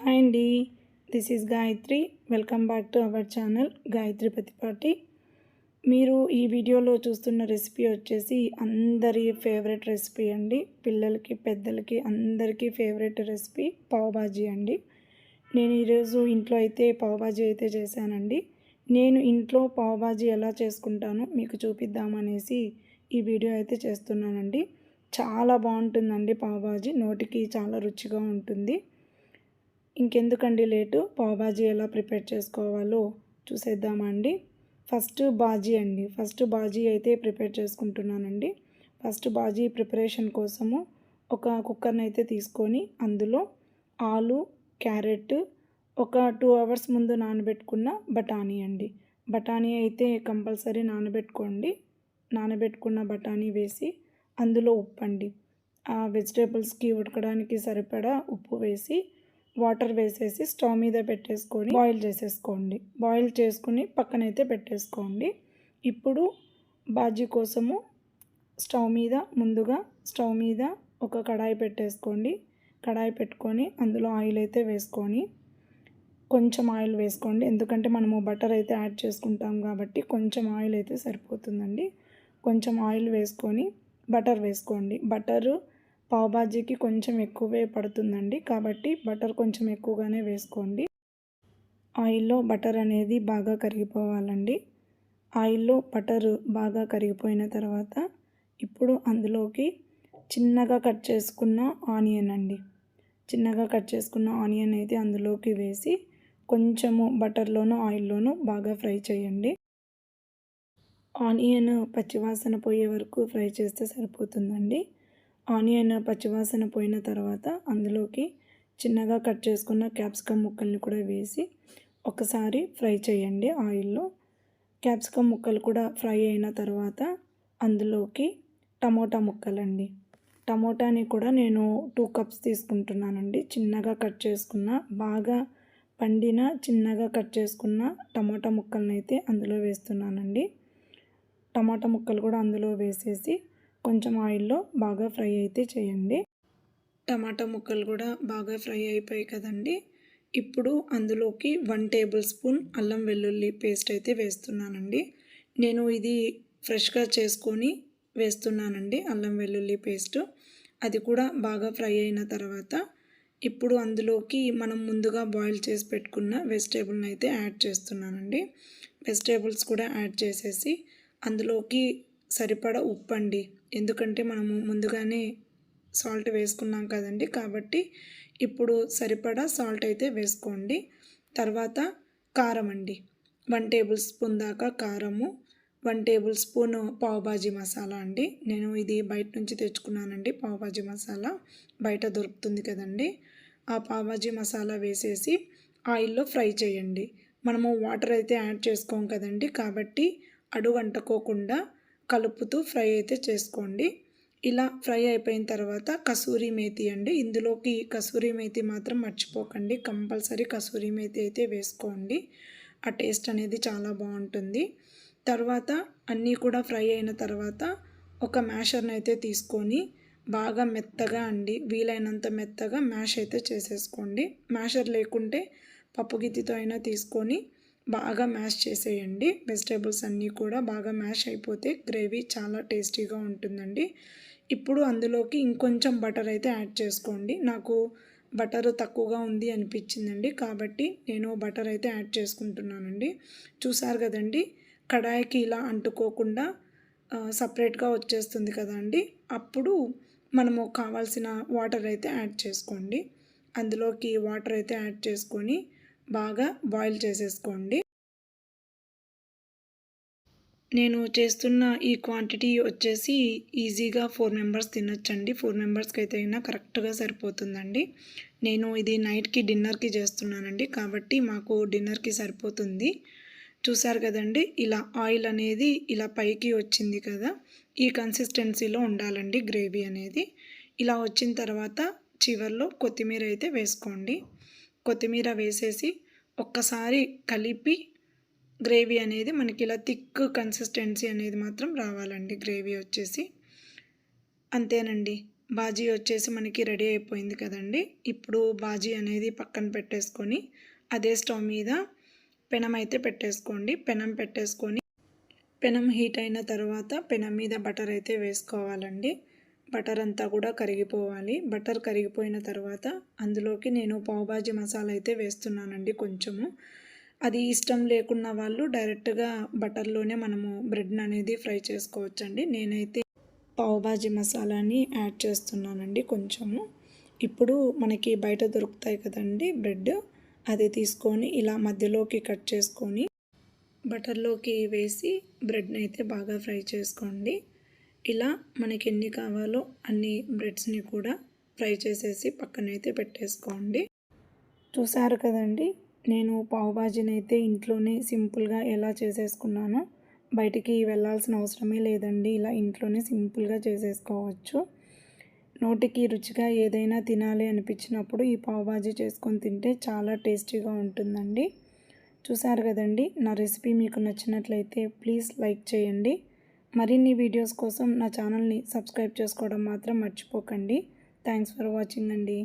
Hi అండి, this is Gayatri. Welcome back to our channel Gayatri Pathipati. మీరు ఈ వీడియోలో చూస్తున్న రెసిపీ వచ్చేసి అందరి ఫేవరెట్ రెసిపీ అండి. పిల్లలకి పెద్దలకి అందరికీ ఫేవరెట్ రెసిపీ పావ్ బాజీ అండి. నేను ఈరోజు ఇంట్లో అయితే పావ్ బాజీ అయితే చేశానండి. నేను ఇంట్లో పావ్ బాజీ ఎలా చేసుకుంటానో మీకు చూపిద్దామనేసి ఈ వీడియో అయితే చేస్తున్నానండి. చాలా బాగుంటుందండి పావ్ బాజీ, నోటికి చాలా రుచిగా ఉంటుంది. ఇంకెందుకండి లేటు, పావ్ బాజీ ఎలా ప్రిపేర్ చేసుకోవాలో చూసేద్దామండి. ఫస్ట్ బాజీ అయితే ప్రిపేర్ చేసుకుంటున్నానండి. ఫస్ట్ బాజీ ప్రిపరేషన్ కోసము ఒక కుక్కర్ని అయితే తీసుకొని అందులో ఆలు, క్యారెట్, ఒక 2 అవర్స్ ముందు నానబెట్టుకున్న బఠానీ అయితే కంపల్సరీ నానబెట్టుకోండి. నానబెట్టుకున్న బఠానీ వేసి అందులో ఉప్పు అండి, ఆ వెజిటేబుల్స్కి ఉడకడానికి సరిపడా ఉప్పు వేసి వాటర్ వేసేసి స్టవ్ మీద పెట్టేసుకొని బాయిల్ చేసుకుని పక్కనైతే పెట్టేసుకోండి. ఇప్పుడు బాజీ కోసము స్టవ్ మీద ఒక కడాయి పెట్టేసుకోండి. కడాయి పెట్టుకొని అందులో ఆయిల్ అయితే వేసుకొని, కొంచెం ఆయిల్ వేసుకోండి, ఎందుకంటే మనము బటర్ అయితే యాడ్ చేసుకుంటాం కాబట్టి కొంచెం ఆయిల్ అయితే సరిపోతుందండి. కొంచెం ఆయిల్ వేసుకొని బటర్ వేసుకోండి. బటరు పావ్ బాజీకి కొంచెం ఎక్కువే పడుతుందండి, కాబట్టి బటర్ కొంచెం ఎక్కువగానే వేసుకోండి. ఆయిల్లో బటర్ అనేది బాగా కరిగిపోవాలండి. ఆయిల్లో బటర్ బాగా కరిగిపోయిన తర్వాత ఇప్పుడు అందులోకి చిన్నగా కట్ చేసుకున్న ఆనియన్ అయితే అందులోకి వేసి కొంచెము బటర్లోనూ ఆయిల్లోనూ బాగా ఫ్రై చేయండి. ఆనియన్ పచ్చివాసన పోయే వరకు ఫ్రై చేస్తే సరిపోతుందండి. ఆనియన్ పచ్చివాసన పోయిన తర్వాత అందులోకి చిన్నగా కట్ చేసుకున్న క్యాప్సికమ్ ముక్కల్ని కూడా వేసి ఒకసారి ఫ్రై చేయండి ఆయిల్లో. క్యాప్సికమ్ ముక్కలు కూడా ఫ్రై అయిన తర్వాత అందులోకి టమోటాని కూడా నేను 2 కప్స్ తీసుకుంటున్నానండి. చిన్నగా కట్ చేసుకున్న, బాగా పండిన చిన్నగా కట్ చేసుకున్న టమోటా ముక్కల్ని అయితే అందులో వేస్తున్నానండి. టమాటా ముక్కలు కూడా అందులో వేసేసి కొంచెం ఆయిల్లో బాగా ఫ్రై అయితే చేయండి. టమాటా ముక్కలు కూడా బాగా ఫ్రై అయిపోయాయి కదండి. ఇప్పుడు అందులోకి 1 టేబుల్ స్పూన్ అల్లం వెల్లుల్లి పేస్ట్ అయితే వేస్తున్నానండి. నేను ఇది ఫ్రెష్గా చేసుకొని వేస్తున్నానండి అల్లం వెల్లుల్లి పేస్ట్. అది కూడా బాగా ఫ్రై అయిన తర్వాత ఇప్పుడు అందులోకి మనం ముందుగా బాయిల్ చేసి పెట్టుకున్న వెజిటేబుల్ని అయితే యాడ్ చేస్తున్నానండి. వెజిటేబుల్స్ కూడా యాడ్ చేసేసి అందులోకి సరిపడా ఉప్పు అండి, ఎందుకంటే మనము ముందుగానే సాల్ట్ వేసుకున్నాం కదండి, కాబట్టి ఇప్పుడు సరిపడా సాల్ట్ అయితే వేసుకోండి. తర్వాత కారం అండి, 1 టేబుల్ స్పూన్ దాకా కారము, 1 టేబుల్ స్పూన్ పావ్ బాజీ మసాలా అండి. నేను ఇది బయట నుంచి తెచ్చుకున్నానండి. పావ్ బాజీ మసాలా బయట దొరుకుతుంది కదండి. ఆ పావ్ బాజీ మసాలా వేసేసి ఆయిల్లో ఫ్రై చేయండి. మనము వాటర్ అయితే యాడ్ చేసుకోం కదండి, కాబట్టి అడుగంటుకోకుండా కలుపుతూ ఫ్రై అయితే చేసుకోండి. ఇలా ఫ్రై అయిపోయిన తర్వాత కసూరి మేతి అండి, ఇందులోకి కసూరి మేతి మాత్రం మర్చిపోకండి, కంపల్సరీ కసూరి మేతి అయితే వేసుకోండి. ఆ టేస్ట్ అనేది చాలా బాగుంటుంది. తర్వాత అన్నీ కూడా ఫ్రై అయిన తర్వాత ఒక మ్యాషర్ని అయితే తీసుకొని బాగా మెత్తగా అండి, వీలైనంత మెత్తగా మ్యాష్ అయితే చేసేసుకోండి. మ్యాషర్ లేకుంటే పప్పు గిత్తితో అయినా తీసుకొని బాగా మ్యాష్ చేసేయండి. వెజిటేబుల్స్ అన్నీ కూడా బాగా మ్యాష్ అయిపోతే గ్రేవీ చాలా టేస్టీగా ఉంటుందండి. ఇప్పుడు అందులోకి ఇంకొంచెం బటర్ అయితే యాడ్ చేసుకోండి. నాకు బటర్ తక్కువగా ఉంది అనిపించిందండి, కాబట్టి నేను బటర్ అయితే యాడ్ చేసుకుంటున్నానండి. చూసారు కదండి, కడాయికి ఇలా అంటుకోకుండా సపరేట్గా వచ్చేస్తుంది కదండి. అప్పుడు మనము కావాల్సిన వాటర్ అయితే యాడ్ చేసుకోండి. అందులోకి వాటర్ అయితే యాడ్ చేసుకొని బాగా బాయిల్ చేసేసుకోండి. నేను చేస్తున్న ఈ క్వాంటిటీ వచ్చేసి ఈజీగా 4 మెంబర్స్ తినొచ్చండి. 4 మెంబర్స్కి అయితే అయినా కరెక్ట్గా సరిపోతుందండి. నేను ఇది నైట్కి డిన్నర్కి చేస్తున్నానండి, కాబట్టి మాకు డిన్నర్కి సరిపోతుంది. చూసారు కదండి, ఇలా ఆయిల్ అనేది ఇలా పైకి వచ్చింది కదా, ఈ కన్సిస్టెన్సీలో ఉండాలండి గ్రేవీ అనేది. ఇలా వచ్చిన తర్వాత చివర్లో కొత్తిమీర అయితే వేసుకోండి. కొత్తిమీర వేసేసి ఒక్కసారి కలిపి గ్రేవీ అనేది మనకి ఇలా థిక్ కన్సిస్టెన్సీ అనేది మాత్రం రావాలండి గ్రేవీ వచ్చేసి. అంతేనండి, బాజీ వచ్చేసి మనకి రెడీ అయిపోయింది కదండి. ఇప్పుడు బాజీ అనేది పక్కన పెట్టేసుకొని అదే స్టవ్ మీద పెనం అయితే పెట్టేసుకోండి. పెనం పెట్టేసుకొని పెనం హీట్ అయిన తర్వాత పెనం మీద బటర్ అయితే వేసుకోవాలండి. బటర్ అంతా కూడా కరిగిపోవాలి. బటర్ కరిగిపోయిన తర్వాత అందులోకి నేను పావు బాజీ మసాలా అయితే వేస్తున్నానండి కొంచెము. అది ఇష్టం లేకున్న వాళ్ళు డైరెక్ట్గా బటర్లోనే మనము బ్రెడ్ని అనేది ఫ్రై చేసుకోవచ్చండి. నేనైతే పావు బాజీ మసాలాని యాడ్ చేస్తున్నానండి కొంచెము. ఇప్పుడు మనకి బయట దొరుకుతాయి కదండి బ్రెడ్, అది తీసుకొని ఇలా మధ్యలోకి కట్ చేసుకొని బటర్లోకి వేసి బ్రెడ్ని అయితే బాగా ఫ్రై చేసుకోండి. ఇలా మనకి ఎన్ని కావాలో అన్ని బ్రెడ్స్ని కూడా ఫ్రై చేసేసి పక్కనైతే పెట్టేసుకోండి. చూసారు కదండి, నేను పావు బాజీని అయితే ఇంట్లోనే సింపుల్గా ఎలా చేసేసుకున్నానో. బయటికి వెళ్ళాల్సిన అవసరమే లేదండి. ఇలా ఇంట్లోనే సింపుల్గా చేసేసుకోవచ్చు. నోటికి రుచిగా ఏదైనా తినాలి అనిపించినప్పుడు ఈ పావు బాజీ చేసుకొని తింటే చాలా టేస్టీగా ఉంటుందండి. చూసారు కదండి, నా రెసిపీ మీకు నచ్చినట్లయితే ప్లీజ్ లైక్ చేయండి. మరిన్ని వీడియోస్ కోసం నా ఛానల్ని సబ్స్క్రైబ్ చేసుకోవడం మాత్రం మర్చిపోకండి. థ్యాంక్స్ ఫర్ వాచింగ్ అండి.